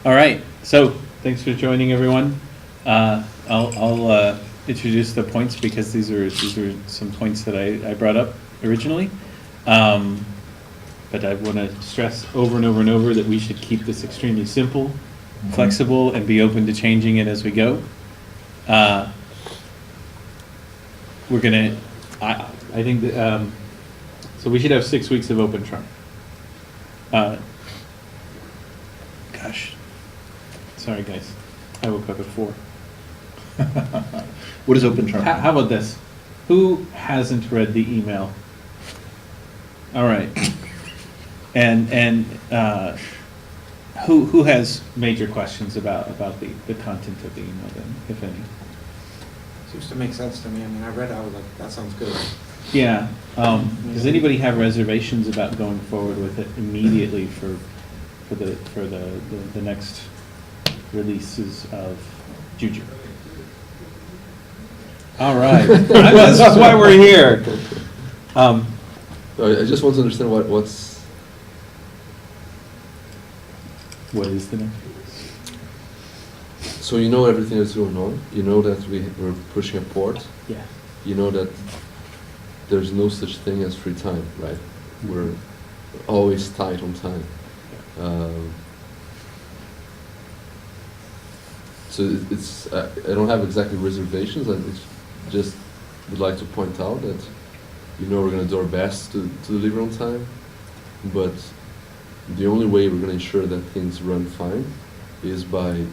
All right, so thanks for joining, everyone. I'll introduce the points because these are some points that I brought up originally. But I want to stress over and over and over that we should keep this extremely simple, flexible, and be open to changing it as we go. We're gonna, I think that, so we should have 6 weeks of open trunk. Gosh, sorry guys, I woke up at 4. What is open trunk? How about this? Who hasn't read the email? All right. And who has major questions about the content of the email then, if any? Seems to make sense to me. I mean, I read it, I was like, that sounds good. Yeah. Does anybody have reservations about going forward with it immediately for the next releases of Juju? All right. This is why we're here. I just want to understand what is the next? So you know everything that's going on. You know that we're pushing a port. Yeah. You know that there's no such thing as free time, right? We're always tight on time. So it's I don't have exactly reservations. I just would like to point out that we're going to do our best to deliver on time, but the only way we're going to ensure that things run fine is by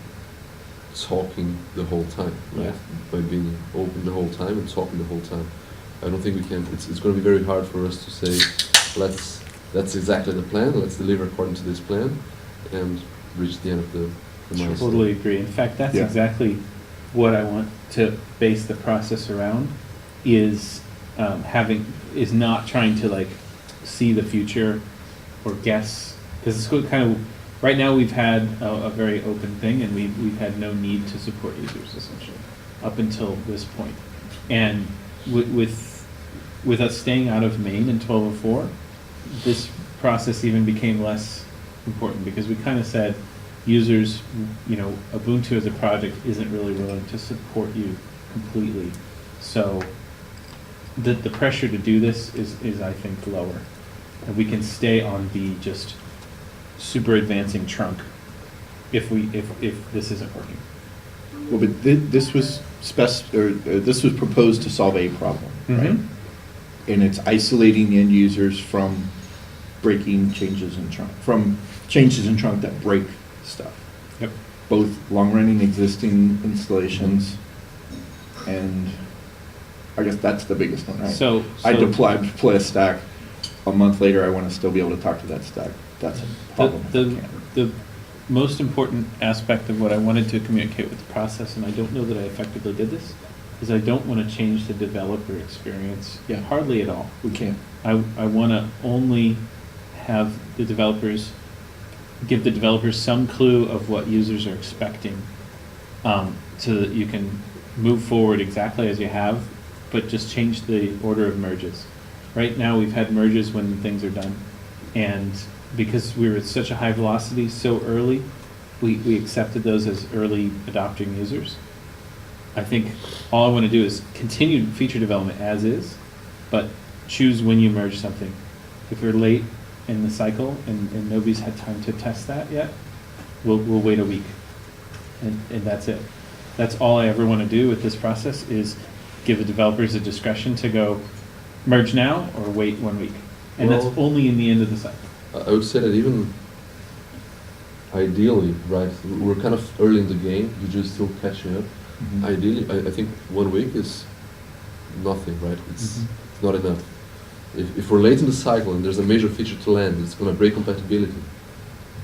talking the whole time, right? Yeah. By being open the whole time and talking the whole time. I don't think we can. It's going to be very hard for us to say, that's exactly the plan. Let's deliver according to this plan, and reach the end of the milestone. Totally agree. In fact, that's exactly what I want to base the process around. Is not trying to like see the future or guess, because it's kind of right now we've had a very open thing, and we've had no need to support users essentially up until this point. And with us staying out of main in 12.04, this process even became less important, because we kind of said users, Ubuntu as a project isn't really willing to support you completely, so the pressure to do this is I think lower, and we can stay on the just super advancing trunk if this isn't working. Well, but this was this was proposed to solve a problem, right? And it's isolating the end users from breaking changes in trunk, that break stuff. Yep. Both long-running existing installations and I guess that's the biggest one, right? So I deploy a stack. A month later, I want to still be able to talk to that stack. That's a problem. the most important aspect of what I wanted to communicate with the process, and I don't know that I effectively did this, is I don't want to change the developer experience. Yeah. Hardly at all. We can't. I want to only have the developers give the developers some clue of what users are expecting, so that you can move forward exactly as you have, but just change the order of merges. Right now we've had merges when things are done, and because we were at such a high velocity so early, we accepted those as early adopting users. I think all I want to do is continue feature development as is, but choose when you merge something. If we're late in the cycle and nobody's had time to test that yet, we'll wait a week, and that's it. That's all I ever want to do with this process, is give the developers a discretion to go merge now or wait 1 week. And that's only in the end of the cycle. I would say that even ideally, right, we're kind of early in the game, you're just still catching up. Ideally, I think 1 week is nothing, right? It's not enough. If we're late in the cycle and there's a major feature to land, it's going to break compatibility.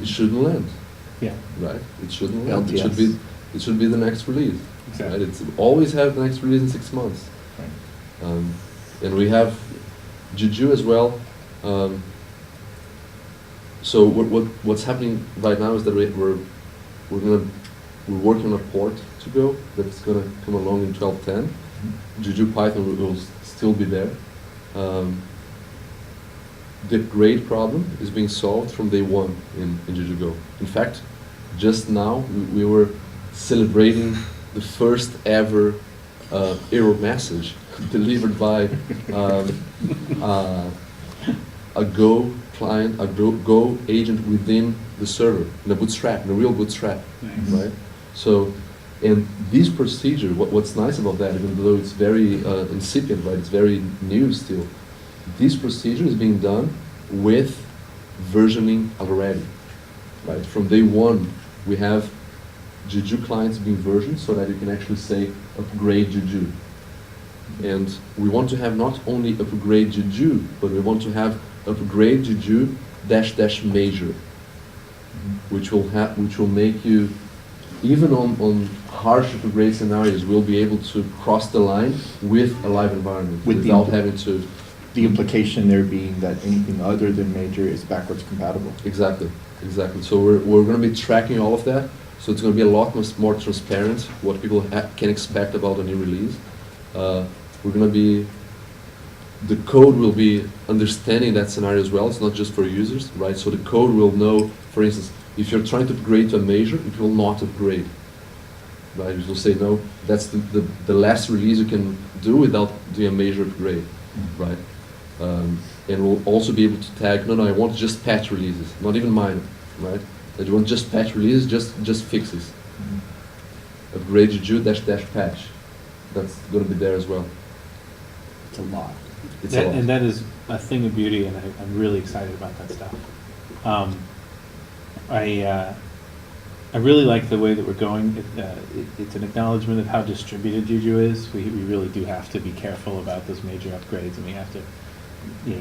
It shouldn't land. Yeah. Right? It shouldn't land. LTS. It should be the next release. Exactly. Right? It's always have the next release in 6 months. Right. And we have Juju as well. So what's happening right now is that we're working on a port to go that's gonna come along in 12.10. Juju Python will still be there. The grade problem is being solved from day one in Juju Go. In fact, just now we were celebrating the first ever error message delivered by a Go client, a Go agent within the server, in a bootstrap, in a real bootstrap, right? So, and this procedure, what's nice about that, even though it's very incipient, right? It's very new still. This procedure is being done with versioning already, right? From day one, we have Juju clients being versioned so that you can actually say upgrade Juju. And we want to have not only upgrade Juju, but we want to have upgrade Juju -- major, which will make you, even on harsh upgrade scenarios, will be able to cross the line with a live environment without having to. The implication there being that anything other than major is backwards compatible. Exactly. So we're going to be tracking all of that. So it's going to be a lot more transparent what people can expect about a new release. We're going to be, the code will be understanding that scenario as well. It's not just for users, right? So the code will know, for instance, if you're trying to upgrade to a major, it will not upgrade, right? It will say, no, that's the last release you can do without doing a major upgrade, right? And we'll also be able to tag, no, I want just patch releases, not even minor, right? That you want just patch releases, just fixes. Upgrade Juju -- patch. That's going to be there as well. It's a lot. It's a lot. And that is a thing of beauty, and I'm really excited about that stuff. I really like the way that we're going. It's an acknowledgement of how distributed Juju is. We really do have to be careful about those major upgrades, and we have to,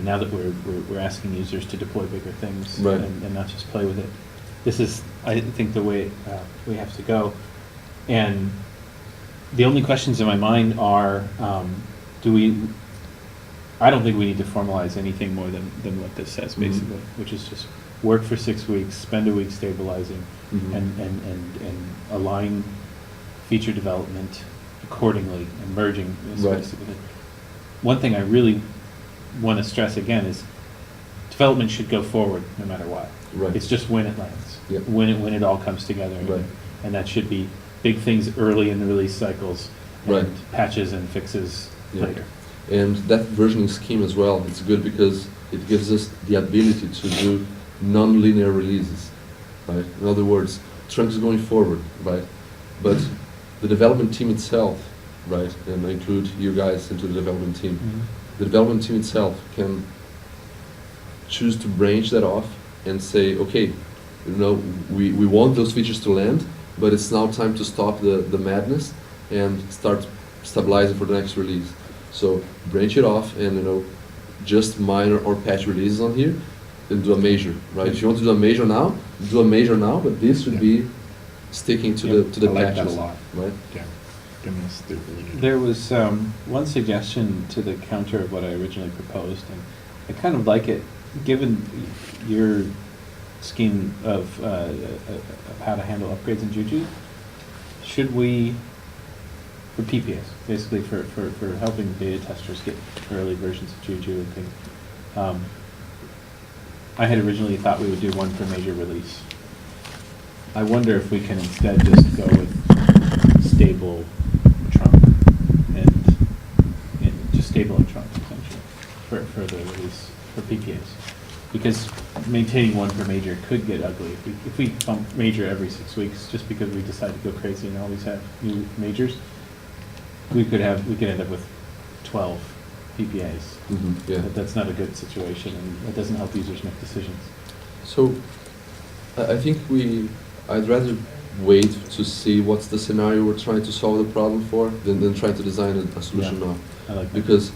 now that we're asking users to deploy bigger things, right, and not just play with it. This is, I think, the way we have to go. And the only questions in my mind are, I don't think we need to formalize anything more than what this says, basically, which is just work for 6 weeks, spend a week stabilizing, and align feature development accordingly, and merging. Right. One thing I really want to stress again is development should go forward no matter what. Right. It's just when it lands, Yep. when it all comes together, Right. and that should be big things early in the release cycles, and Right. patches and fixes Yeah. later. And that versioning scheme as well, it's good because it gives us the ability to do non-linear releases, right? In other words, trunks going forward, right? But the development team itself, right, and I include you guys into the development team, the development team itself can choose to branch that off and say, okay, we want those features to land, but it's now time to stop the madness and start stabilizing for the next release. So branch it off and just minor or patch releases on here, and do a major, right? If you want to do a major now, do a major now, but this should be sticking to the I like patches, that a lot. right? Yeah. Goodness, they're really good. There was one suggestion to the counter of what I originally proposed, and I kind of like it, given your scheme of how to handle upgrades in Juju. Should we, for PPAs, basically for helping beta testers get early versions of Juju and things, I had originally thought we would do one per major release. I wonder if we can instead just go with stable trunk and just stable and trunk essentially for the release for PPAs, because maintaining one per major could get ugly if we bump major every 6 weeks just because we decide to go crazy and always have new majors. We could end up with 12 PPAs. Yeah. But that's not a good situation, and it doesn't help users make decisions. So I think I'd rather wait to see what's the scenario we're trying to solve the problem for than try to design a solution now. I like that. Because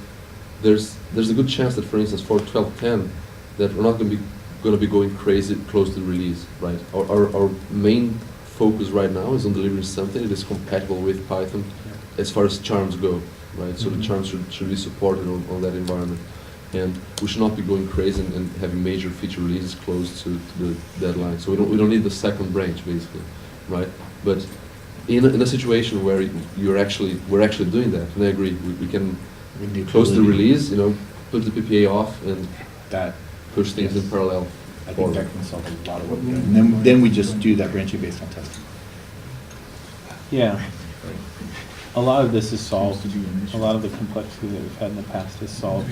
there's a good chance that, for instance, for 12.10, that we're not going to be going crazy close to the release, right? Our main focus right now is on delivering something that is compatible with Python as far as charms go, right? So the charms should be supported on that environment. And we should not be going crazy and having major feature releases close to the deadline. So we don't need the second branch, basically, right? But in a situation where we're actually doing that, and I agree, we can close the release, put the PPA off and That push things in parallel. I think that can solve a lot of what we're doing. And then we just do that branching based on testing. Yeah. A lot of this is solved, a lot of the complexity that we've had in the past is solved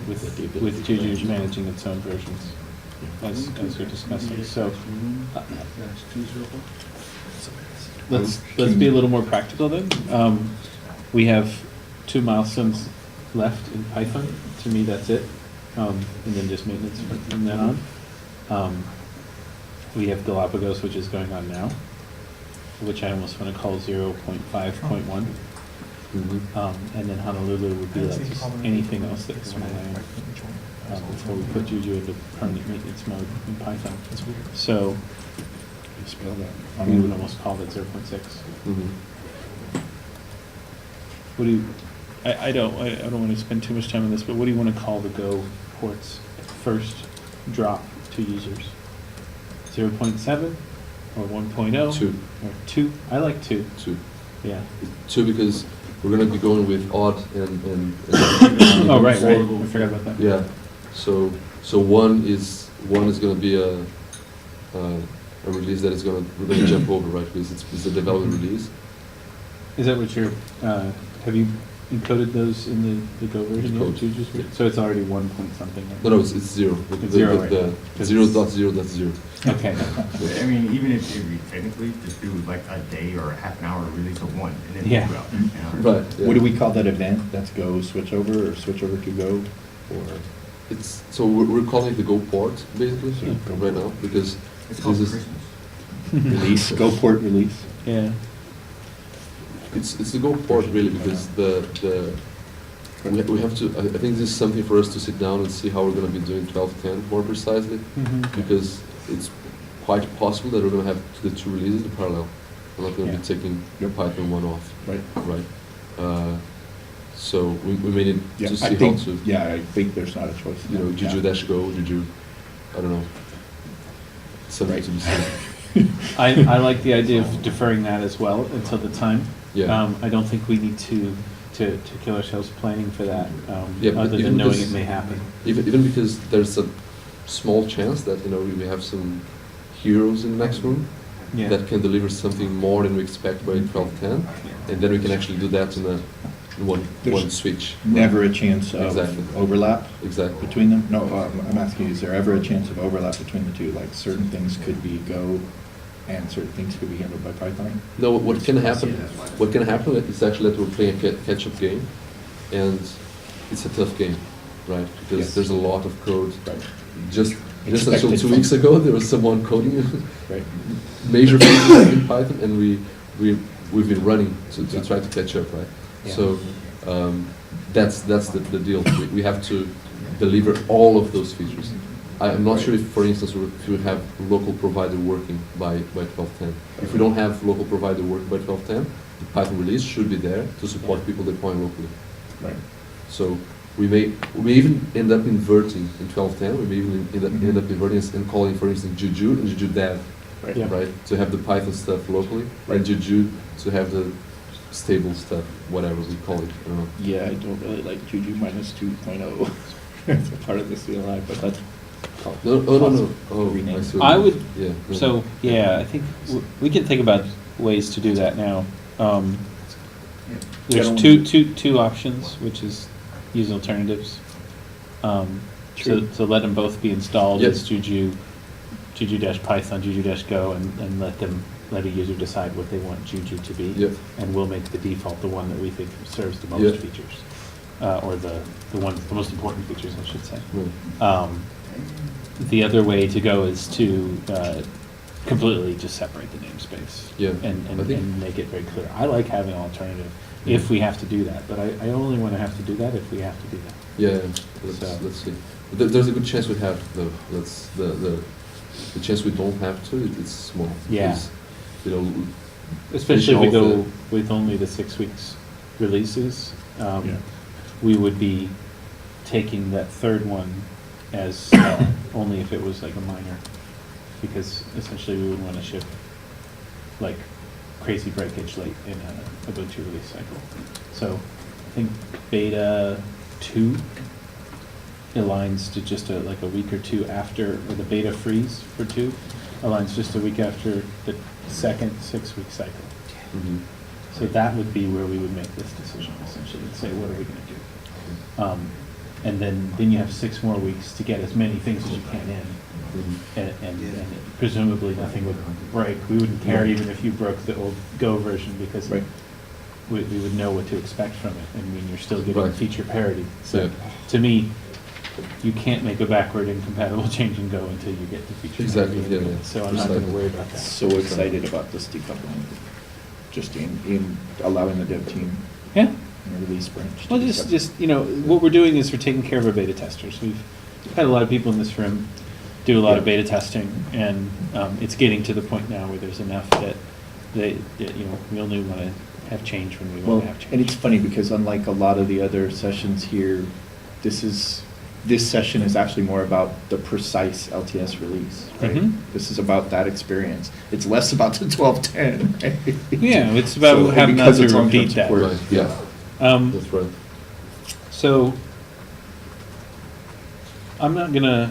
with Juju managing its own versions, as we're discussing. So, let's be a little more practical then. We have 2 milestones left in Python. To me, that's it. And then just maintenance from then on. We have Galapagos, which is going on now, which I almost want to call 0.5.1. And then Honolulu would be like just anything else that's relying before we put Juju into permanent maintenance mode in Python. So we would almost call it 0.6. What do you? I don't want to spend too much time on this, but what do you want to call the Go ports first drop to users? 0.7 or 1.0? 2. Or 2? I like 2. 2. Yeah. 2 because we're going to be going with odd and Oh, right. I forgot about that. Yeah. So one is going to be a release that we're going to jump over, right? Because it's a development release. Is that what you're, have you encoded those in the Go version yet? Code. Juju's version? So it's already 1 point something? Right? No, it's 0. It's 0, right? The 0.0.0. Okay. I mean, even if we technically just do like a day or a half an hour release of one, and then Yeah. go out. You know? Right. Yeah. What do we call that event? That's Go switch over or switch over to Go? Or We're calling it the Go port basically Yeah. right now because It's called this is Christmas. release, Go port release? Yeah. it's the Go port really because we have to. I think this is something for us to sit down and see how we're going to be doing 12.10 more precisely because it's quite possible that we're going to have the 2 releases in parallel. We're not going to be taking Python 1 off. Right. So we may need to see how to. Yeah, I think there's not a choice. You know, Juju dash Go, Juju. I don't know. Something to be seen. I like the idea of deferring that as well until the time. Yeah. I don't think we need to kill ourselves planning for that, Yeah, but other even than knowing because- it may happen. Even because there's a small chance that we have some heroes in the next room Yeah. that can deliver something more than we expect by 12.10, and then we can actually do that in one There's switch. Never a chance of Exactly. overlap Exactly. between them? No, I'm asking, is there ever a chance of overlap between the two? Like certain things could be Go and certain things could be handled by Python? No, what can happen? What can happen is actually that we're playing a catch-up game, and it's a tough game, right? Because Yes. there's a lot of code. Right. Just until Expected 2 from- weeks ago, there was someone coding Right. major features in Python, and we've been running to Yeah. try to catch up, right? Yeah. So that's the deal. We have to deliver all of those features. I'm not sure if, for instance, if we have local provider working by 12.10. If we don't have local provider working by 12.10, the Python release should be there to support people deploying locally. Right. So we may even end up inverting in 12.10. We may even end up inverting and calling, for instance, Juju and Juju Dev, Right. Yeah. right? To have the Python stuff locally, Right. and Juju to have the stable stuff, whatever we call it. I don't know. Yeah, I don't really like Juju minus 2.0 as a part of the CLI, but that's called. No. Oh, rename. I see. I would, Yeah. no. so, yeah, I think we can think about ways to do that now. There's two options, which is use alternatives. So let them both be installed Yep. as Juju-Python, Juju-Go, and let a user decide what they want Juju to be. Yep. And we'll make the default the one that we think serves the most Yep. features, or the most important features, I should say. Right. The other way to go is to completely just separate the namespace. Yeah, And I think- and make it very clear. I like having an alternative if we have to do that, but I only want to have to do that if we have to do that. Yeah, So- let's see. There's a good chance we have, though. That's the chance we don't have to, it's small. Yeah. Because, you know, Especially if we Finish all go with only the 6 weeks releases, Yeah. we would be taking that third one as only if it was like a minor, because essentially we would want to ship like crazy breakage late in a Ubuntu release cycle. So I think beta 2 aligns to just like a week or two after, or the beta freeze for 2 aligns just a week after the second 6-week cycle. Mhm. So that would be where we would make this decision, essentially, and say, what are we gonna do? And then you have 6 more weeks to get as many things as you can in. Mhm. And presumably nothing would break. We wouldn't care even if you broke the old Go version, because Right. we would know what to expect from it. I mean, you're still getting Right. feature parity. So Yeah. to me, you can't make a backward incompatible change in Go until you get to feature Exactly, parity. yeah, yeah. So I'm not gonna worry about that. So excited about this decoupling, just in allowing the dev team Yeah. in the release branch. to Well, do just, something. you know, what we're doing is we're taking care of our beta testers. We've had a lot of people in this room do a lot of beta testing, and it's getting to the point now where there's enough that you know, we only want to have change when we Well, want to have change. and it's funny because unlike a lot of the other sessions here, this session is actually more about the precise LTS release, right? Mhm. This is about that experience. It's less about the 1210, right? Yeah, it's about So, having not because to it's long-term repeat that. support. Right, yeah, Um, that's right. So, I'm not gonna,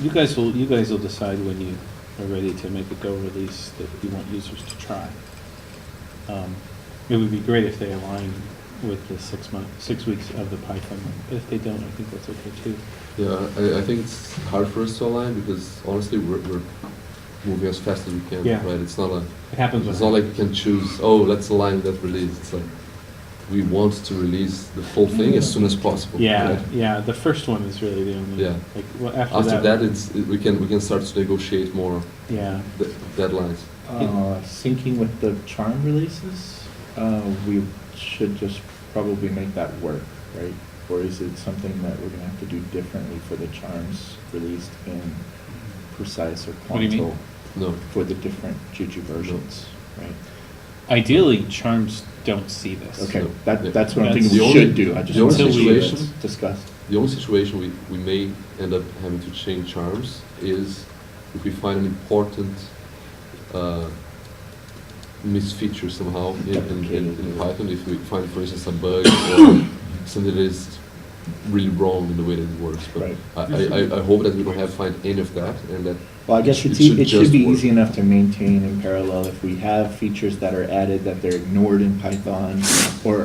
you guys will decide when you are ready to make a Go release that you want users to try. It would be great if they align with the 6 weeks of the Python, but if they don't, I think that's okay too. Yeah, I think it's hard for us to align because honestly, we're moving as fast as we can, Yeah. right? It's not It happens with. it's not like we can choose, oh, let's align that release. It's like, we want to release the full thing as soon as possible. Yeah, right? yeah, the first one is really the only, Yeah. like, well, after After that. that, we can start to negotiate more Yeah, deadlines. Syncing with the charm releases, we should just probably make that work, right? Or is it something that we're gonna have to do differently for the charms released in Precise or What do you mean? Quanto No, for the different Juju versions, right? ideally, charms don't see this. Okay, Yeah. that's what I'm That's thinking we the should only- do. I just the want only to see situation- it's discussed. the only situation we may end up having to change charms is if we find an important misfeature somehow in Python. If we find, for instance, a bug or something that is really wrong in the way that it works. But Right. I hope that we don't have to find any of that, and that Well, I guess it it should should just be work. easy enough to maintain in parallel if we have features that are added that they're ignored in Python or,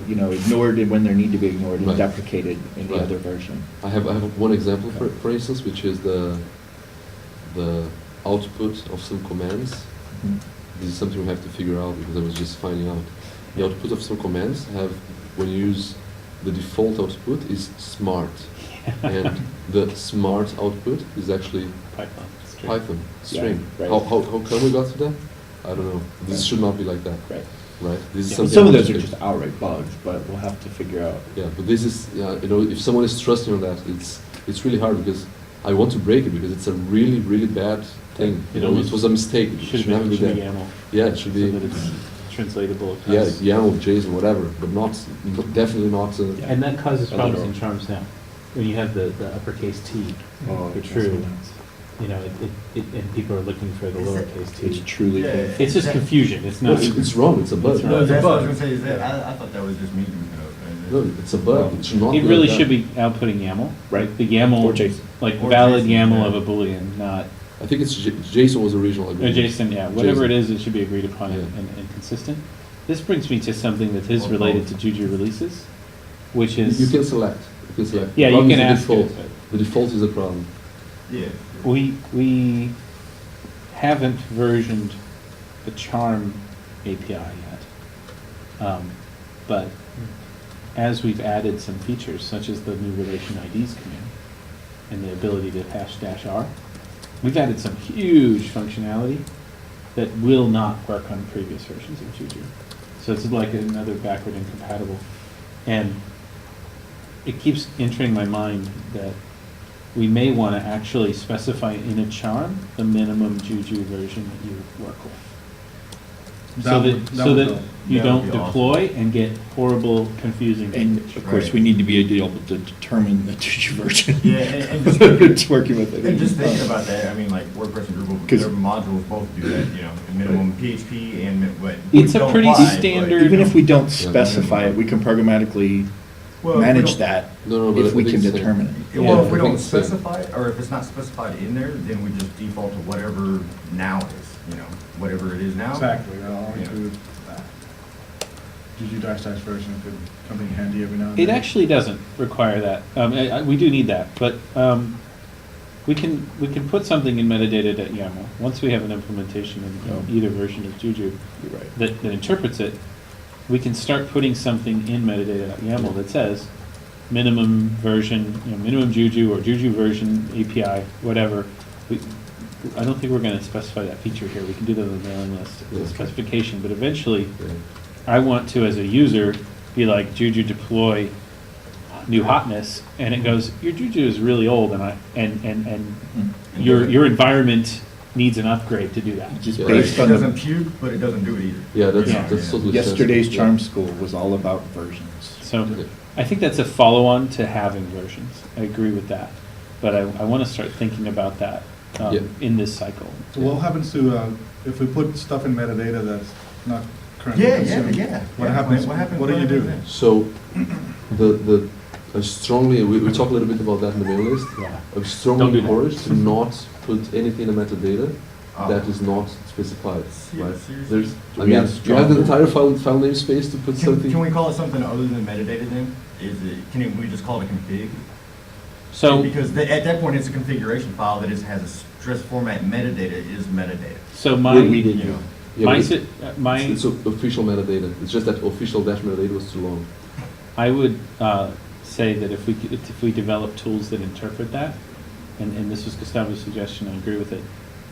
you know, ignored when they need to be ignored and Right. deprecated in the Right. other version. I have one example, for instance, which is the output of some commands. Mhm. This is something we have to figure out because I was just finding out. The output of some commands have, when you use the default output is smart, and the smart output is actually Python. string. Python string. right. How come we got to that? I don't know. This should not be like that, Right. right? This is Yeah. something Some of we those should are fix. just outright bugs, but we'll have to figure out. Yeah, but this is, you know, if someone is trusting on that, it's really hard because I want to break it because it's a really, really bad thing. It You know, almost it was a mistake. It Should never be be there. YAML. Yeah, it should So be. that it's translatable Yeah, across. YAML, JSON, whatever, but not definitely not. And that causes A problems literal. in charms now. When you have the uppercase T, Oh, the it true, drives me nuts. you know, and people are looking for the Is it- lowercase It's t. truly. Yeah, painful. It's just confusion, it's not. It's wrong. It's a bug. It's No, wrong. that's what I was gonna say, is that, I thought that was just me. No, it's a bug. It should not. It be really like should that. be outputting YAML. Right. Like the YAML, Or JSON. like Or valid JSON, YAML yeah. of a Boolean, not, I think it's JSON was original. I or believe. JSON, yeah, whatever JSON. it is, it should be agreed upon Yeah. and consistent. This brings me to something that is Or related both. to Juju releases, which You is, can select. You can select. yeah, The you problem can is the ask default. it, The default is the problem. Yeah. we haven't versioned the charm API yet. But as we've added some features, such as the new relation IDs command and the ability to hash -r, we've added some huge functionality that will not work on previous versions of Juju. So it's like another backward incompatible. And it keeps entering my mind that we may want to actually specify in a charm the minimum Juju version that you work with. So that you that would don't be awesome. deploy and get horrible, confusing And language. of course, we need to be able to determine the Juju version. Yeah, and just It's working with it. And just thinking about that, I mean, like WordPress and Drupal, 'Cause- their modules both do that, you know, the minimum PHP and what. It's a don't pretty apply, but- standard- Even if we don't Yeah. specify it, we can programmatically Well, if we manage don't- that No, but if we I can think it's determine it. Yeah, well, Yeah, if we I don't think so. specify, or if it's not specified in there, then we just default to whatever now is, you know, whatever it is now. Exactly, I'll Yeah. include that. Juju dash version could come in handy every now and then. It actually doesn't require that. We do need that, but we can put something in metadata.yaml once we have an implementation in either version of Juju You're right. that interprets it. We can start putting something in metadata.yaml that says minimum version, minimum Juju or Juju version API, whatever. I don't think we're going to specify that feature here. We can do that on the mailing list, the Yeah. specification, but eventually, Yeah. I want to, as a user, be like, Juju deploy new hotness, and it goes, your Juju is really old, and your environment needs an upgrade to do that. Just Yeah. based It on doesn't the, puke, but it doesn't do it either. Yeah, that's, Yeah. that's totally yesterday's sensible. charm school was all about versions. So Yeah. I think that's a follow-on to having versions. I agree with that. But I want to start thinking about that Yeah. in this cycle. So what happens to, if we put stuff in metadata that's not currently Yeah, consumed? yeah. What Yeah, happens, what happens what do you do? then? So, I strongly, we talk a little bit about that in the mail list. Yeah. I Don't strongly do that. encourage to not put anything in the metadata Oh. that is not specified, Yeah, right? seriously? There's, Do I we mean, have you have the strong- entire file namespace to put something. Can we call it something other than metadata then? Can we just call it a config? So, Because at that point, it's a configuration file that has a stress format. Metadata is metadata. so We my, didn't You do. know, Yeah, my, but si- my, it's official metadata. It's just that official dash metadata was too long. I would say that if we develop tools that interpret that, and this was Gustavo's suggestion, I agree with it,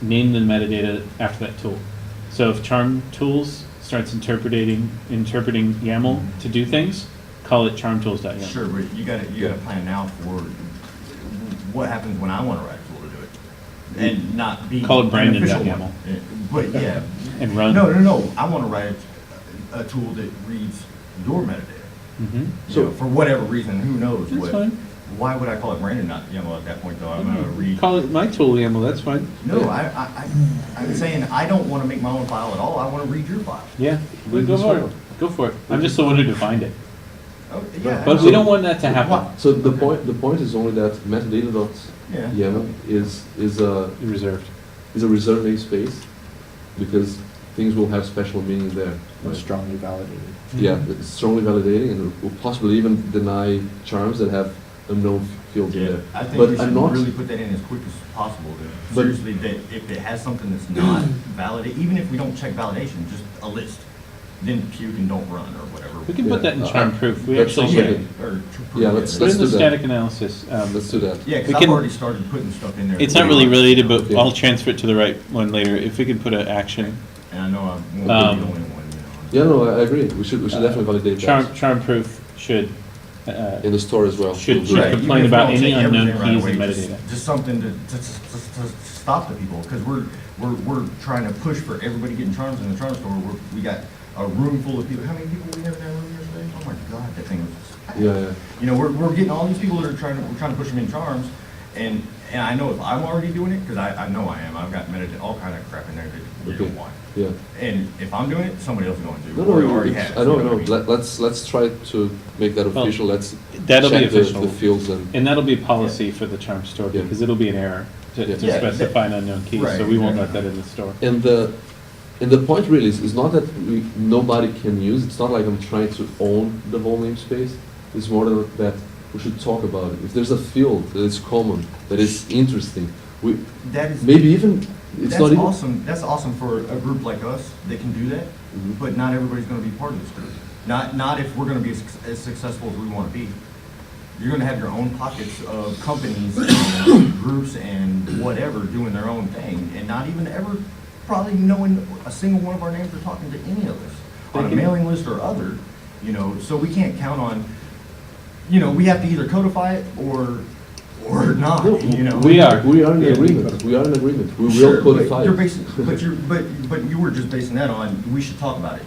name the metadata after that tool. So if Charm Tools starts interpreting YAML to do things, call it charmtools.yaml. Sure, but you gotta plan now for what happens when I wanna write a tool to do it. And not be. Call it an Brandon.yaml. official one. But yeah. And run. No, I wanna write a tool that reads your metadata. Mhm. So for whatever reason, who knows That's what. fine. Why would I call it Brandon.yaml at that point though? I'm gonna read. Call it my tool YAML, that's fine. No, I'm saying I don't wanna make my own file at all. I wanna read your file. Yeah, go for it. Go for it. I'm just the one who defined it. Oh, yeah. But we don't want that to happen. Why- So the point is only that metadata.yaml Yeah. is a Reserved. reserved namespace because things will have special meaning there. And right? strongly validated. Yeah, it's strongly validating and will possibly even deny charms that have unknown fields in Yeah, there. I think But we should I'm not. really put that in as quick as possible. Then. But- Seriously, that if it has something that's not valid, even if we don't check validation, just a list, then puke and don't run or whatever. We can put that in Yeah, charm proof. We that actually sounds Yeah, should. like or to prove Yeah, it. let's Put in the do that. static analysis. Let's do that. Yeah, We because I've can- already started putting stuff in there. It's that not we really want, related, you know, but Yeah. I'll transfer it to the right one later. If we can put an action. And I know I won't be the Um, only one. Yeah, no, I agree. We should definitely validate that Charm proof should, in the store as well. should- We'll do should that. Right, complain even if we about don't any check unknown everything right keys away, and just- metadata. Just something to stop the people, because we're trying to push for everybody getting charms in the charm store. We got a room full of people. How many people we have in that room yesterday? Oh my God, that thing was just packed. Yeah, yeah. You know, we're getting all these people that are we're trying to push them in charms, and I know if I'm already doing it, because I know I am, I've got all kind of crap in there that you Okay. don't want. Yeah. And if I'm doing it, somebody else is going to. No, or no, already it's- has, I know, you I know. what mean? Let's try to make that Well, official. Let's That'll be check official. the fields and. And that'll be policy for the charm store, Yeah. because it'll be an error to Yeah. Yeah, specify an unknown key, right, so we won't let exactly. that in the store. And the point really is not that nobody can use. It's not like I'm trying to own the whole namespace. It's more that we should talk about it. If there's a field that is common, that is interesting, That is maybe even it's that's not even. awesome. That's awesome for a group like us that can do that. Mhm. But not everybody's going to be part of this group. Not if we're going to be as successful as we want to be. You're going to have your own pockets of companies, and groups, and whatever doing their own thing, and not even ever probably knowing a single one of our names or talking to any of us on a They can- mailing list or other. You know, so we can't count on. You know, we have to either codify it or not. No, You know, We are. We are in Yeah. agreement. We are in agreement. We Sure, will codify but you're it. basing, but you were just basing that on, we should talk about it.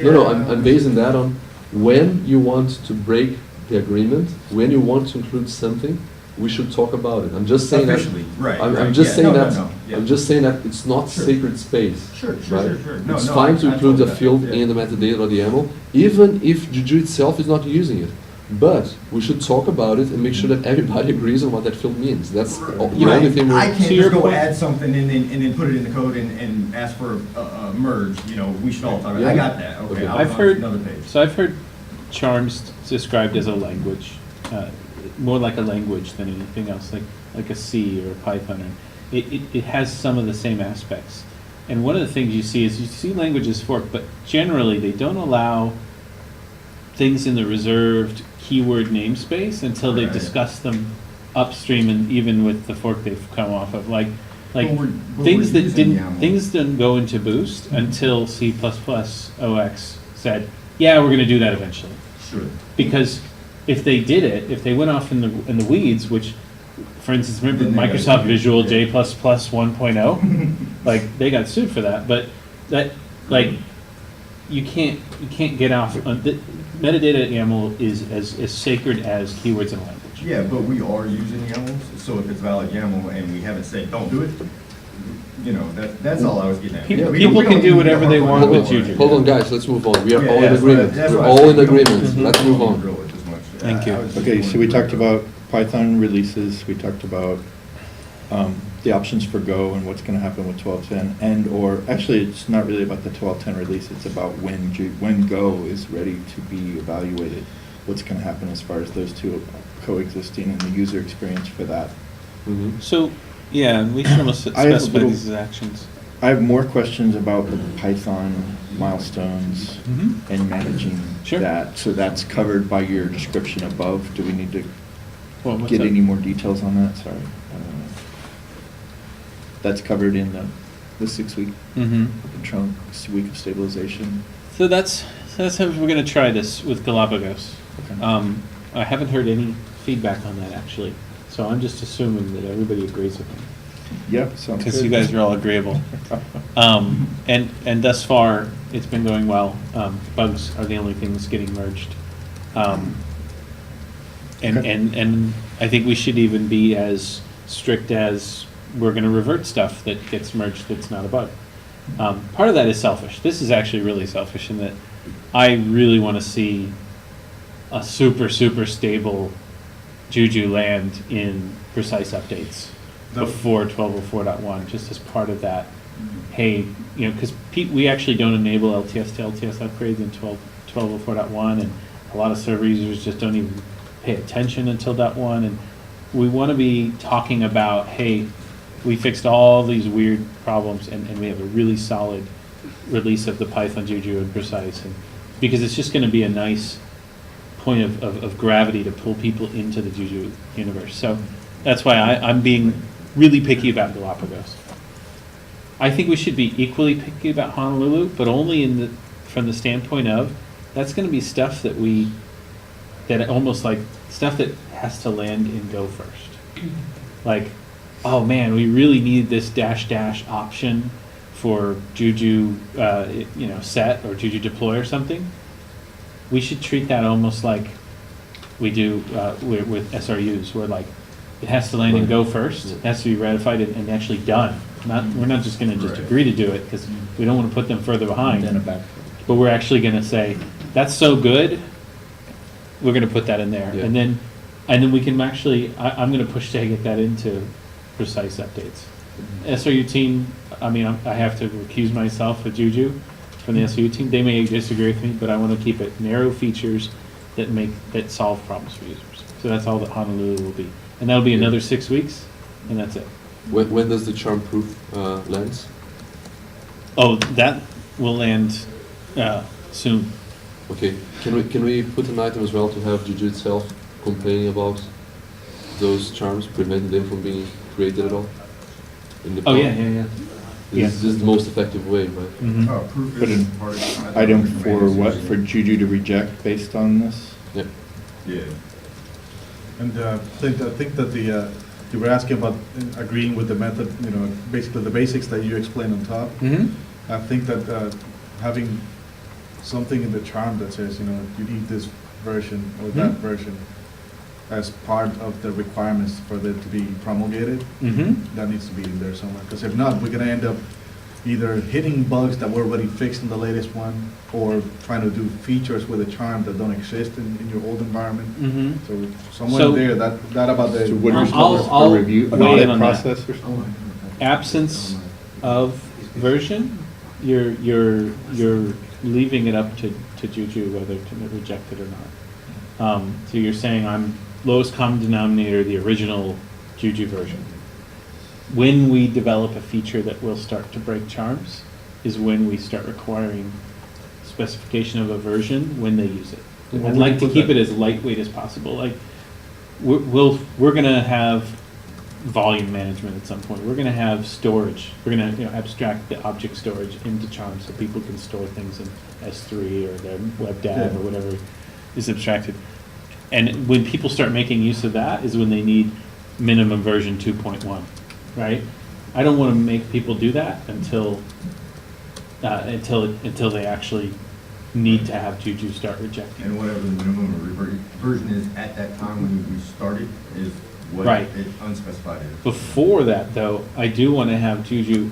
No, no, Yeah. I'm basing that on when you want to break the agreement, when you want to include something, we should talk about it. I'm just saying that. Officially, right, I'm right, just yeah, saying no, no, that. no, yeah. I'm just saying that it's not Sure. sacred space. Sure, right? sure. No, It's no, fine to I include told a that, field yeah. in the metadata or the YAML, even if Juju itself is not using it. But we should talk about it and make sure that everybody agrees on what that field means. That's the You only know, thing I we're. can't To your just go point- add something and then put it in the code and ask for a merge, you know, we should all talk about it. I Yeah. got that, okay. Okay. I'll- I've on heard, Another page. so I've heard charms described as a language, more like a language than anything else, like a C or a Python. Or it has some of the same aspects. And one of the things you see languages fork, but generally they don't allow things in the reserved keyword namespace until they've Right. discussed them upstream and even with the fork they've come off of, like But we're things that using didn't, YAML. things didn't go into Boost until C++ OX said, yeah, we're gonna do that eventually. Sure. Because if they did it, if they went off in the weeds, which, for instance, remember Then they got Microsoft sued. Visual Yeah. J++ 1.0? Like, they got sued for that, but that, like, you can't get off, metadata YAML is as sacred as keywords in a language. Yeah, but we are using YAMLs, so if it's valid YAML and we haven't said, don't do it, you know, that's all I was getting at. People- We people don't can do need to whatever they harp want on with it. Juju. Hold on, guys, let's move on. We are Yeah, all in that's agreement. that's We're what I all said. in We don't- agreement. we Let's don't move need to on. drill it as much. Thank you. I was just Okay, so we wondering talked about- about Python releases, we talked about the options for Go and what's gonna happen with 12.10, and/or, actually, it's not really about the 12.10 release, it's about when Go is ready to be evaluated. What's gonna happen as far as those two coexisting and the user experience for that. Mhm. So, yeah, and we should almost I have a specify little- these as actions. I have more questions about the Python milestones Mhm. and managing Sure. that. So that's covered by your description above. Do we need to Well, what's get up? any more details on that? Sorry. That's covered in the 6-week Mhm. trunk, week of stabilization. So that's how we're gonna try this with Galapagos. Okay. I haven't heard any feedback on that, actually, so I'm just assuming that everybody agrees with me. Yeah, sounds good. Because you guys are all agreeable. And thus far, it's been going well. Bugs are the only things getting merged. Okay. And I think we should even be as strict as we're gonna revert stuff that gets merged that's not a bug. Part of that is selfish. This is actually really selfish in that I really wanna see a super, super stable Juju land in precise updates before 1204.1, just as part of that. Hey, you know, because we actually don't enable LTS to LTS upgrades in 1204.1, and a lot of server users just don't even pay attention until .1, and we want to be talking about, hey, we fixed all these weird problems, and we have a really solid release of the Python Juju and precise, and because it's just going to be a nice point of gravity to pull people into the Juju universe. So that's why I'm being really picky about Galapagos. I think we should be equally picky about Honolulu, but only from the standpoint of, that's going to be stuff that almost like, stuff that has to land in Go first. Like, oh man, we really need this -- option for Juju, set or Juju deploy or something. We should treat that almost like we do with SRUs, where like, it has to land in Go first, it has to be ratified and actually done. We're not just gonna just Right. agree to do it, because we don't wanna put them further behind. Then a back. But we're actually gonna say, that's so good, we're gonna put that in there. Yeah. And then we can actually, I'm gonna push to get that into precise updates. SRU team, I mean, I have to recuse myself with Juju from the SRU team. They may disagree with me, but I wanna keep it narrow features that solve problems for users. So that's all that Honolulu will be. And that'll be Yeah. another 6 weeks, and that's it. When does the charm proof land? Oh, that will land soon. Okay, can we put an item as well to have Juju itself complaining about those charms, preventing them from being created at all? In the Oh, pod? yeah. This is the most effective way, right? Mhm. Oh, proof Put is an part of- Item for what? For Juju to reject based on this? Yeah. Yeah. And I think that you were asking about agreeing with the method, basically the basics that you explained on top. Mhm. I think that having something in the charm that says, you need this version or that Mhm. version as part of the requirements for it to be promulgated, Mhm. that needs to be in there somewhere. Because if not, we're gonna end up either hitting bugs that were already fixed in the latest one, or trying to do features with a charm that don't exist in your old environment. Mm-hmm. So somewhere So- there, that about the. So what I'll- is I'll a review, an weigh in audit on that. process or something? Absence of version, you're leaving it up to Juju whether to reject it or not. So you're saying I'm lowest common denominator, the original Juju version. When we develop a feature that will start to break charms is when we start requiring specification of a version when they use it. And where I'd would like you to put keep that? it as lightweight as possible. Like, we're gonna have volume management at some point. We're gonna have storage. We're gonna, abstract the object storage into charms so people can store things in S3 or their web dev Yeah. or whatever is abstracted. And when people start making use of that is when they need minimum version 2.1, right? I don't want to make people do that until they actually need to have Juju start rejecting. And whatever the minimum version is at that time when we started is what Right. it unspecified is. Before that, though, I do want to have Juju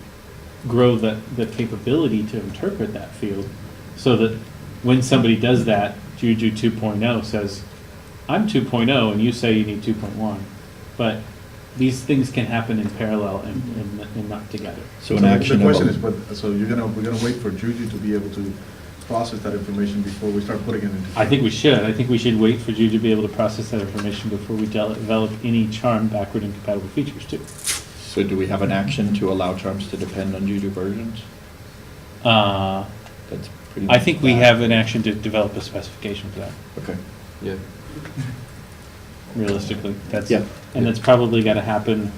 grow the capability to interpret that field so that when somebody does that, Juju 2.0 says, I'm 2.0 and you say you need 2.1. But these things can happen in parallel and not together. So an the action question of, is, but, so we're gonna wait for Juju to be able to process that information before we start putting it into. I think we should. I think we should wait for Juju to be able to process that information before we develop any charm backward incompatible features too. so do we have an action to allow charms to depend on Juju versions? Uh, That's pretty. I think we bad. have an action to develop a specification for that, Okay. Yeah. realistically. That's, Yeah. and that's probably gotta happen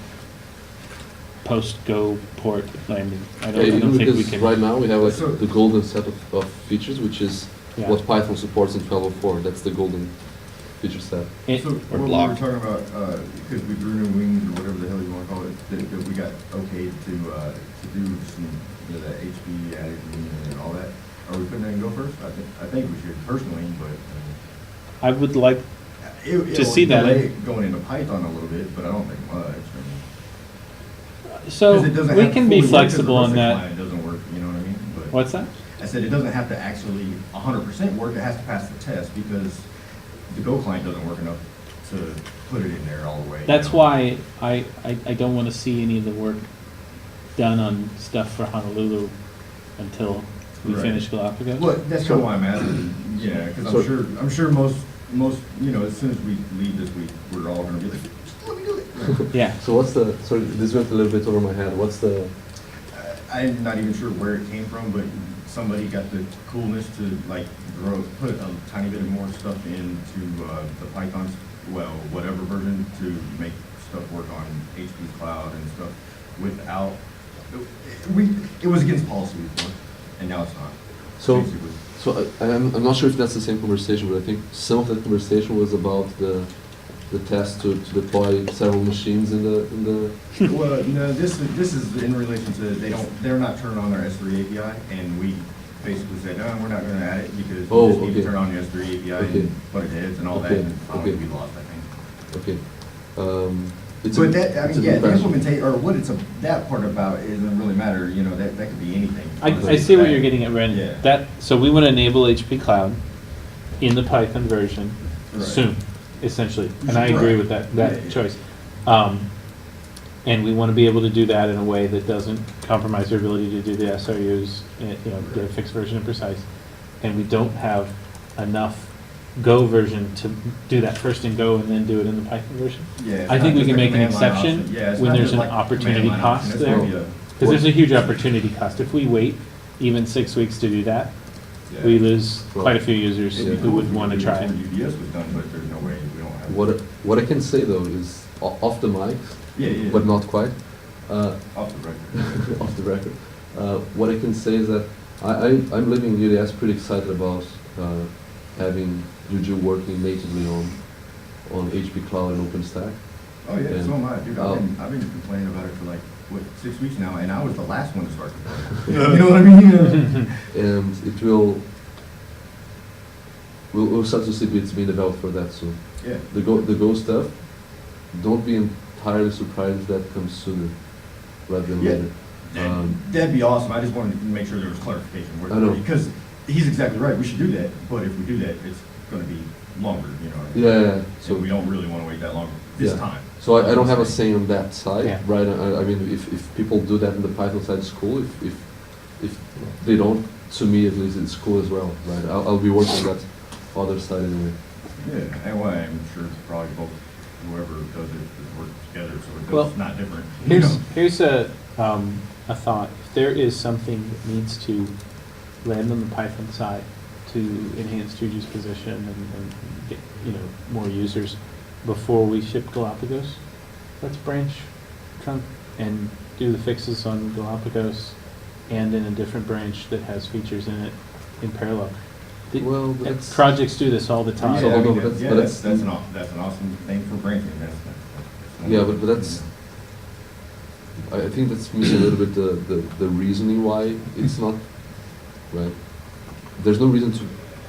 post-go port landing. I Yeah, don't even think we because can. right now we have like So- the golden set of features, which is Yeah. what Python supports in 12.04. That's the golden feature set. It- So or what we were block. talking about, because we grew new wings or whatever the hell you want to call it, that we got okay to do some, that HP added and all that. Are we putting that in Go first? I think we should personally, but. I would like, It'll To see that. delay it going into Python a little bit, but I don't think much. so 'Cause it doesn't we have to can be fully work 'cause flexible the on rest of the that. client doesn't work, you know what I mean? But What's that? I said it doesn't have to actually 100% work, it has to pass the test because the Go client doesn't work enough to put it in there all the way. you That's know? why I don't want to see any of the work done on stuff for Honolulu until we Right. finish Galapagos. Well, that's kind of why I'm asking, yeah, because So- I'm sure most, as soon as we leave this week, we're all gonna be like, just let me do it. Yeah. So what's the, sorry, this went a little bit over my head. What's the, I'm not even sure where it came from, but somebody got the coolness to like put a tiny bit of more stuff into the Python's, well, whatever version to make stuff work on HP's cloud and stuff without, it was against policy before, and now it's not. so, basically. so I'm not sure if that's the same conversation, but I think some of that conversation was about the test to deploy several machines in the, Well, no, this is in relation to, they're not turning on their S3 API, and we basically said, no, we're not gonna add it because Oh, we just need to okay. turn on the S3 API Okay. and put it heads and all that, Okay, and finally okay. we lost, I think. okay. It's But that, I it's a mean, yeah, good the question. implementation, or what it's, that part about, it doesn't really matter, you know, that could be anything. I honestly, see what that- you're getting at, Ren. Yeah. That, so we want to enable HP Cloud in the Python version Right. soon, essentially. And I agree Right. with that Yeah. choice. And we want to be able to do that in a way that doesn't compromise our ability to do the SRUs, get a fixed version and precise. And we don't have enough Go version to do that first in Go and then do it in the Python version. Yeah, it's I not think we just can a make an command line exception option. Yeah, it's when not there's just an like a opportunity command line cost option. It's there. gonna be a- Because there's a huge opportunity cost. If we wait even 6 weeks to do that, yeah. we lose quite a few users It'd be who cool would if we want to could do try it. before UDS was done, but there's no way we don't have. What I can say though is off the mic, Yeah, yeah. but not quite. Off the record. Off the record. What I can say is that I'm living in UDS pretty excited about having Juju working natively on HP Cloud and OpenStack. Oh, yeah, And, so am I, dude. uh, I've been complaining about it for like, 6 weeks now, and I was the last one to start complaining. You know what I mean? And it we'll start to see bits being developed for that soon. Yeah. The Go stuff, don't be entirely surprised if that comes sooner rather than Yeah. later. That'd be awesome. I just wanted to make sure there was clarification. I know. Because he's exactly right. We should do that. But if we do that, it's going to be longer, you know. Yeah. So So we don't really want to wait that long this Yeah. time. So I don't have a say on that side, Yeah. right? I mean, if people do that in the Python side, it's cool. If they don't, to me at least, it's cool as well, right? I'll be working on that other side anyway. Yeah, and well, I'm sure it's probably both, whoever does it, work together, so it Well, does, not different. you know. Here's a thought. If there is something that needs to land on the Python side to enhance Juju's position and get, more users before we ship Galapagos, let's branch trunk and do the fixes on Galapagos and in a different branch that has features in it in parallel. Well, but that's- Projects do this all the time. So, Yeah, I hold mean, on, that's, yeah, but that's, that's- that's an awesome thing for branching. That's Yeah, but that's, I think that's missing a little bit the reasoning why it's not, right? There's no reason to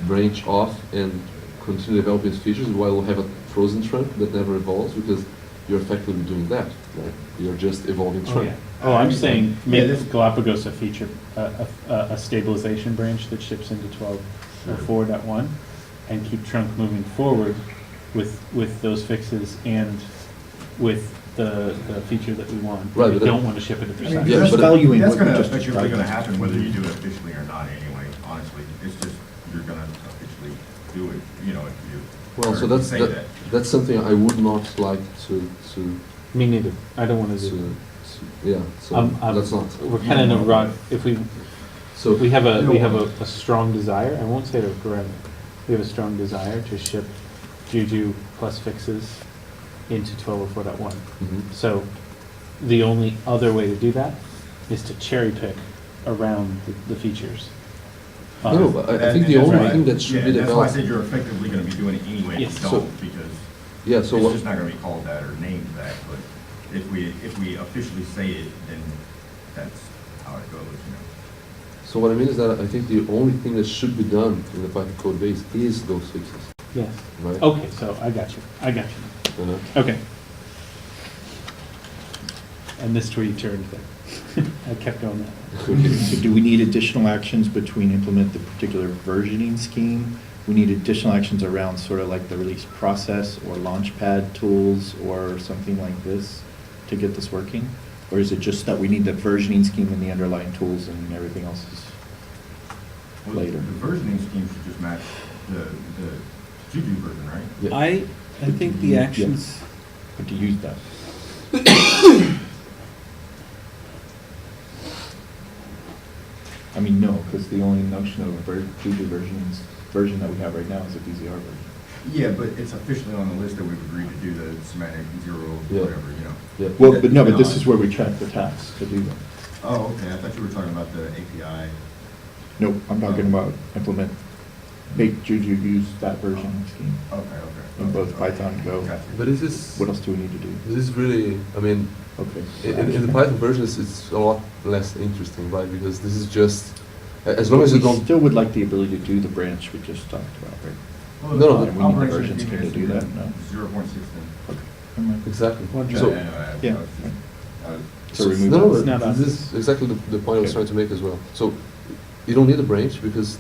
branch off and continue developing its features while we'll have a frozen trunk that never evolves, because you're effectively doing that, right? You're just evolving Oh, trunk. yeah. Oh, I'm saying Yeah, make this- Galapagos a feature, a stabilization branch that ships into 12.4.1 and keep trunk moving forward with those fixes and with the feature that we want. Right, We but don't that- want to ship it at the I mean, side. Yeah, that's, but valuing that's what you gonna just effectively described. gonna happen whether you do it officially or not anyway, honestly. It's just, you're gonna officially do it, if you. Well, so or that's, say that, that's something I would not like to, Me neither. I don't want to to, do yeah, so that. that's not. We're kind of in a rut. If we So, we have You don't a want- strong desire. I won't say to forever. We have a strong desire to ship Juju plus fixes into 12.04.1. mhm. So the only other way to do that is to cherry pick around the features. No, but I think And the that's only why- thing that should be Yeah, that's why I developed. said you're effectively gonna be doing it anyway if Yes. you So- don't, because Yeah, so it's what, just not gonna be called that or named that, but if we officially say it, then that's how it goes, so what I mean is that I think the only thing that should be done in the Python code base is those fixes, Yes. right? Okay, so I got you. Uh-huh. Okay. I missed where you turned there. I kept going that way. So do we need additional actions between implement the particular versioning scheme? We need additional actions around sort of like the release process or launchpad tools or something like this to get this working? Or is it just that we need the versioning scheme and the underlying tools and everything else is Well, later? The versioning scheme should just match the Juju version, right? Yeah. I think the actions. But to use that. I mean, no, because the only notion of a Juju version that we have right now is a BZR version. Yeah, but it's officially on the list that we've agreed to do the semantic zero, Yeah. whatever, Yeah. Well, but no, but this is where we track the tasks to do that. Oh, okay, I thought you were talking about the API. Nope, I'm talking about implement, make Juju use that version scheme. Okay. In both Okay. Python and Go. Gotcha. But this is, What else do we need to do? this is really, I mean, Okay. in the Python version, it's a lot less interesting, right? Because this is just, as long as you We don't, still would like the ability to do the branch we just talked about, right? Well, No, no, the we need the operation version scheme to do that, no? 0.16. Okay. Never mind. exactly. One So, Yeah. So remove no, that. It's not us. this is exactly the point I was Okay. trying to make as well. So, you don't need a branch because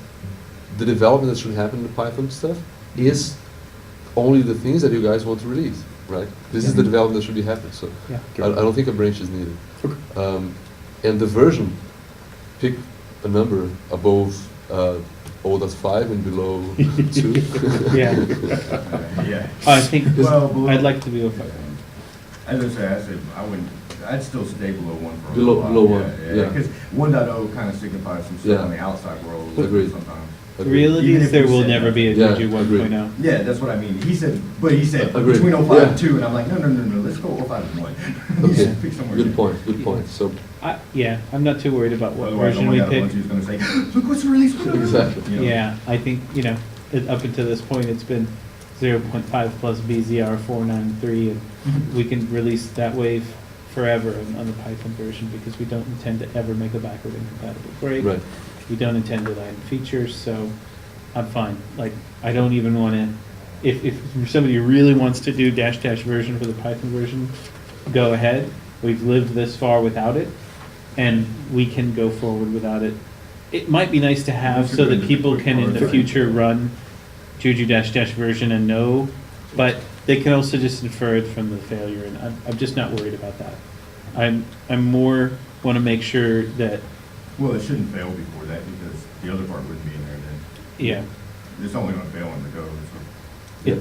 the development that should happen in the Python stuff is only the things that you guys want to release, right? This is the development that should be happening, so Yeah. I don't think a branch is needed. Okay. And the version, pick a number above 0.5 and below 2. Yeah. Yeah. I think Well, I'd like to be okay. As I said, I wouldn't, I'd still stay below 1 for a Below- little while. below 1, yeah. Because 1.0 kind of signifies some stuff Yeah. on the outside world Agreed. sometimes. The reality Even is if there we will said never that. be a Yeah, Juju agreed. 1.0. Yeah, that's what I mean. He said Agreed. between 05 Yeah. and 2, and I'm like, no, let's go 05 and 1. Okay, Pick somewhere good in. point. So, Yeah, I'm not too worried about what Otherwise, version oh we my God, pick. once he's gonna say, look what's released. Exactly. You know? Yeah, I think, up until this point, it's been 0.5 plus BZR 493, and we can release that wave forever on the Python version because we don't intend to ever make a backward incompatible break. right. We don't intend to add features, so I'm fine. Like, I don't even want to, if somebody really wants to do dash version for the Python version, go ahead. We've lived this far without it. and we can go forward without it. It might be nice to have so that people can in the future run juju dash dash version and know, but they can also just infer it from the failure, and I'm just not worried about that. I'm more want to make sure that, Well, it shouldn't fail before that because the other part wouldn't be in there then. yeah. It's only gonna fail on the go, so. Yeah.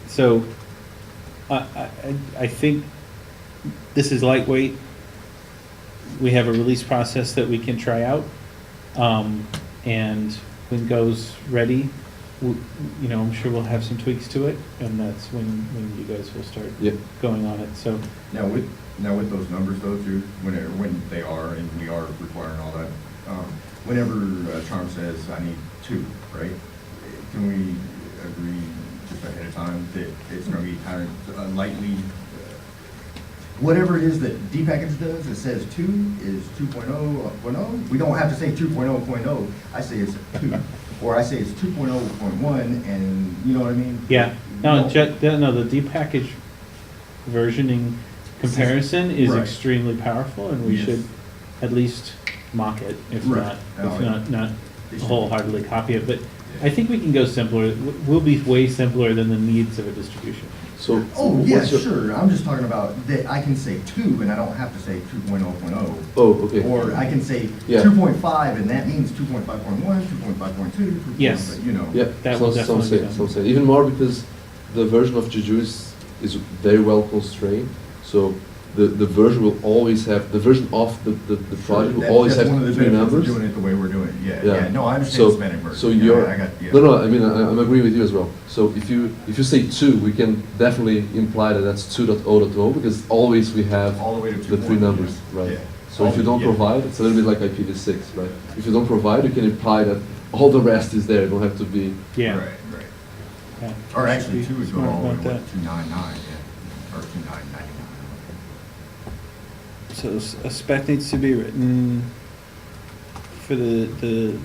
So, I think this is lightweight. We have a release process that we can try out. And when go's ready, you know, I'm sure we'll have some tweaks to it, and that's when you guys will start Yep. going on it, so. Now with those numbers though, too, when they are, and we are requiring all that, whenever Charm says, I need 2, right? Can we agree just ahead of time that it's gonna be kind of lightly, whatever it is that D-Package does, it says 2 is 2.0.0. We don't have to say 2.0.0, I say it's 2. Or I say it's 2.0.1, and you know what I mean? Yeah, no, the D-package versioning comparison is Right. extremely powerful, and we Yes. should at least mock it, if Right. not It should- wholeheartedly copy it, but I think we can go simpler. We'll be way simpler than the needs of a distribution. So. Oh, yeah, what's your- sure, I'm just talking about that I can say 2, and I don't have to say 2.0.0. Oh, okay. Or I can say Yeah. 2.5, and that means 2.5.1, 2.5.2, Yes. you know. Yeah, That will some definitely say, be done. some say. Even more because the version of juju is very well constrained. So the version will always have, the version of the project will That- always that's have one of the 3 benefits of numbers. Doing it the way we're doing it, yeah, Yeah. yeah, no, I understand So- the Hispanic version. So Yeah, you're, I got, yeah. no, I mean, I'm agreeing with you as well. So if you say 2, we can definitely imply that that's 2.0.0 because always we have All the way to the 3 2.1, numbers, yeah. right? Yeah. So if you don't Yeah. provide, it's a little bit like IPv6, right? If you don't provide, you can imply that all the rest is there. You don't have to be. Yeah. Right, right. Yeah. Or We should actually, be 2 would go smart all the way about to that. what, 299, yeah, or 2999. So a spec needs to be written for to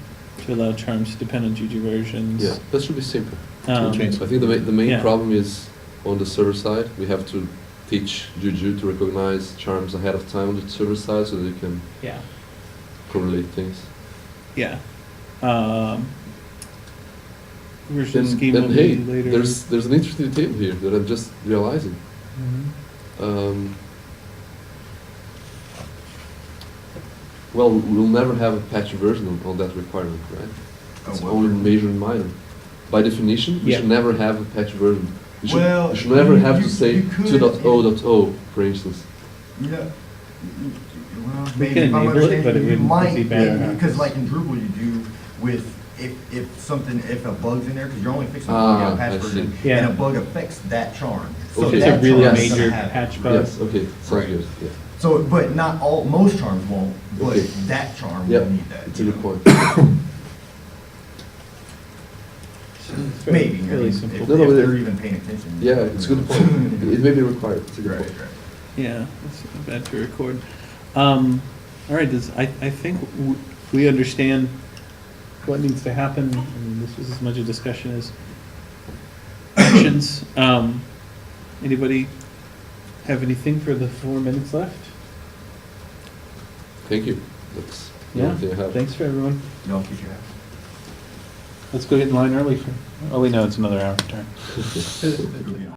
allow charms to depend on juju versions. Yeah, that should be simple. Um, change. I think the main Yeah. problem is on the server side. We have to teach juju to recognize charms ahead of time on the server side so that you can Yeah, correlate things. yeah. Version And, scheme will and be hey, later. there's an interesting table here that I'm just realizing. Mhm. Well, we'll never have a patch version on that requirement, right? Oh, It's what only version? major and minor. By definition, we Yeah. should never have a patch version. Well, You should never have you- to say you could- 2.0.0, for instance. Yeah. Well, We maybe can if I'm enable it, but understanding, it you wouldn't might, be better yeah, because practice. like in Drupal, you do with, if a bug's in there, because you're only fixing a bug in a I patch see. version, Yeah. and a bug affects that charm. So Okay. It's that a really charm is gonna major have it. patch bug. Yes, okay, sounds Right. good, yeah. So, but not all, most charms won't, but Okay. that charm Yep, will need that. it's a you good know. point. It's very- Maybe, I really mean, simple. if No, no, but they're it- even paying attention. Yeah, it's a good point. It may be required, it's a good Right, point. right. Yeah, it's not bad to record. All right, I think we understand what needs to happen, and this was as much a discussion as actions. Anybody have anything for the 4 minutes left? Thank you, that's the Yeah, only thing I have. thanks for everyone. Y'all keep your hat. Let's go get in line early for, oh, wait, no, it's another hour, darn. You know.